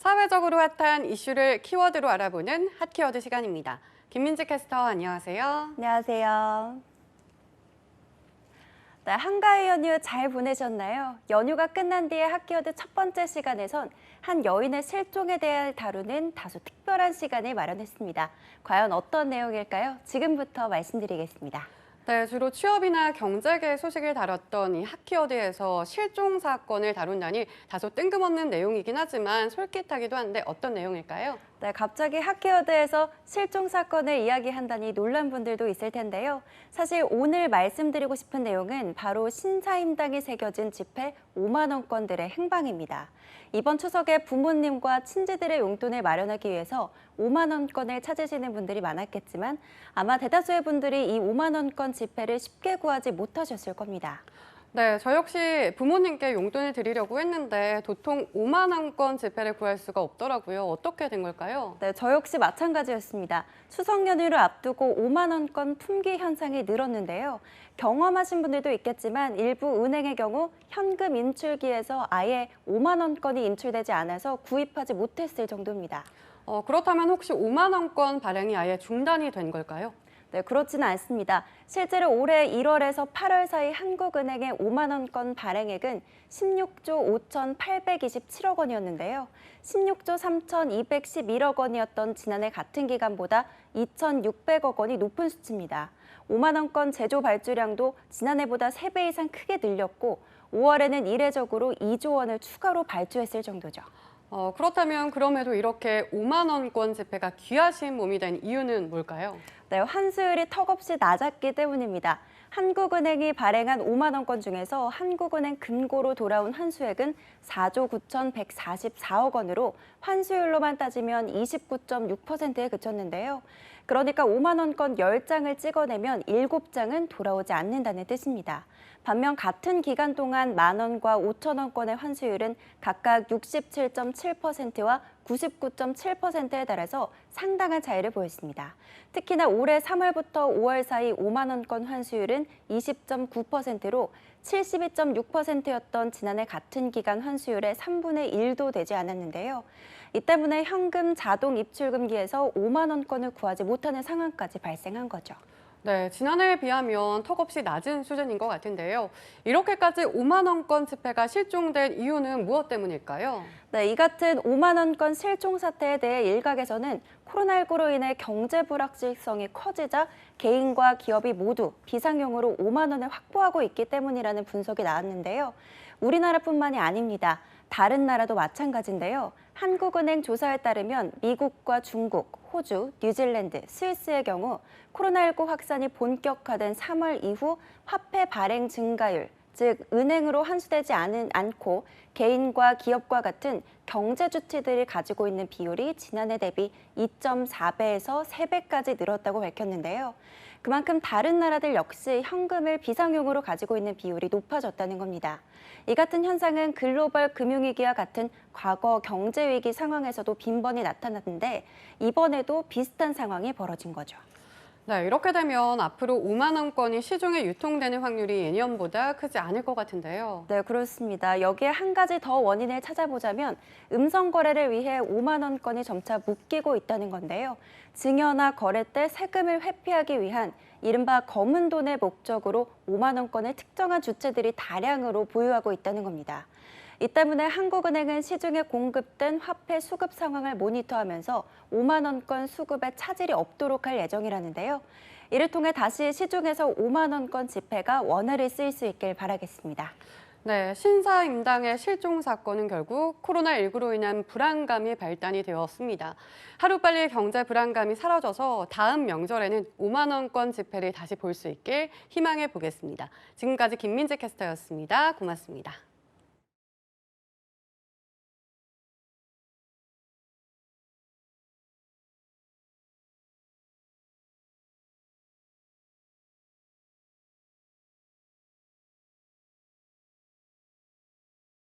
사회적으로 핫한 이슈를 키워드로 알아보는 핫키워드 시간입니다. 김민지 캐스터 안녕하세요. 안녕하세요. 네, 한가위 연휴 잘 보내셨나요? 연휴가 끝난 뒤에 핫키워드 첫 번째 시간에선 한 여인의 실종에 대해 다루는 다소 특별한 시간을 마련했습니다. 과연 어떤 내용일까요? 지금부터 말씀드리겠습니다. 네, 주로 취업이나 경제계 소식을 다뤘던 이 핫키워드에서 실종 사건을 다룬다니 다소 뜬금없는 내용이긴 하지만 솔깃하기도 한데 어떤 내용일까요? 네, 갑자기 핫키워드에서 실종 사건을 이야기한다니 놀란 분들도 있을 텐데요. 사실 오늘 말씀드리고 싶은 내용은 바로 신사임당이 새겨진 지폐 5만 원권들의 행방입니다. 이번 추석에 부모님과 친지들의 용돈을 마련하기 위해서 5만 원권을 찾으시는 분들이 많았겠지만 아마 대다수의 분들이 이 5만 원권 지폐를 쉽게 구하지 못하셨을 겁니다. 네, 저 역시 부모님께 용돈을 드리려고 했는데 도통 5만 원권 지폐를 구할 수가 없더라고요. 어떻게 된 걸까요? 네, 저 역시 마찬가지였습니다. 추석 연휴를 앞두고 5만 원권 품귀 현상이 늘었는데요. 경험하신 분들도 있겠지만 일부 은행의 경우 현금 인출기에서 아예 5만 원권이 인출되지 않아서 구입하지 못했을 정도입니다. 그렇다면 혹시 5만 원권 발행이 아예 중단이 된 걸까요? 네, 그렇지는 않습니다. 실제로 올해 1월에서 8월 사이 한국은행의 5만 원권 발행액은 16조 5,827억 원이었는데요. 16조 3,211억 원이었던 지난해 같은 기간보다 2,600억 원이 높은 수치입니다. 5만 원권 제조 발주량도 지난해보다 3배 이상 크게 늘렸고 5월에는 이례적으로 2조 원을 추가로 발주했을 정도죠. 그렇다면 그럼에도 이렇게 5만 원권 지폐가 귀하신 몸이 된 이유는 뭘까요? 네, 환수율이 턱없이 낮았기 때문입니다. 한국은행이 발행한 5만 원권 중에서 한국은행 금고로 돌아온 환수액은 4조 9,144억 원으로 환수율로만 따지면 29.6%에 그쳤는데요. 그러니까 5만 원권 10장을 찍어내면 7장은 돌아오지 않는다는 뜻입니다. 반면 같은 기간 동안 만 원과 5천 원권의 환수율은 각각 67.7%와 99.7%에 달해서 상당한 차이를 보였습니다. 특히나 올해 3월부터 5월 사이 5만 원권 환수율은 20.9%로 72.6%였던 지난해 같은 기간 환수율의 3분의 1도 되지 않았는데요. 이 때문에 현금 자동 입출금기에서 5만 원권을 구하지 못하는 상황까지 발생한 거죠. 네, 지난해에 비하면 턱없이 낮은 수준인 것 같은데요. 이렇게까지 5만 원권 지폐가 실종된 이유는 무엇 때문일까요? 네, 이 같은 5만 원권 실종 사태에 대해 일각에서는 코로나19로 인해 경제 불확실성이 커지자 개인과 기업이 모두 비상용으로 5만 원을 확보하고 있기 때문이라는 분석이 나왔는데요. 우리나라뿐만이 아닙니다. 다른 나라도 마찬가지인데요. 한국은행 조사에 따르면 미국과 중국, 호주, 뉴질랜드, 스위스의 경우 코로나19 확산이 본격화된 3월 이후 화폐 발행 증가율, 즉 은행으로 환수되지 않고 개인과 기업과 같은 경제 주체들이 가지고 있는 비율이 지난해 대비 2.4배에서 3배까지 늘었다고 밝혔는데요. 그만큼 다른 나라들 역시 현금을 비상용으로 가지고 있는 비율이 높아졌다는 겁니다. 이 같은 현상은 글로벌 금융위기와 같은 과거 경제위기 상황에서도 빈번히 나타났는데 이번에도 비슷한 상황이 벌어진 거죠. 네, 이렇게 되면 앞으로 5만 원권이 시중에 유통되는 확률이 예년보다 크지 않을 것 같은데요. 네, 그렇습니다. 여기에 한 가지 더 원인을 찾아보자면 음성 거래를 위해 5만 원권이 점차 묶이고 있다는 건데요. 증여나 거래 때 세금을 회피하기 위한 이른바 검은 돈의 목적으로 5만 원권을 특정한 주체들이 다량으로 보유하고 있다는 겁니다. 이 때문에 한국은행은 시중에 공급된 화폐 수급 상황을 모니터하면서 5만 원권 수급에 차질이 없도록 할 예정이라는데요. 이를 통해 다시 시중에서 5만 원권 지폐가 원활히 쓰일 수 있길 바라겠습니다. 네, 신사임당의 실종 사건은 결국 코로나19로 인한 불안감이 발단이 되었습니다. 하루빨리 경제 불안감이 사라져서 다음 명절에는 5만 원권 지폐를 다시 볼 수 있길 희망해 보겠습니다. 지금까지 김민지 캐스터였습니다. 고맙습니다.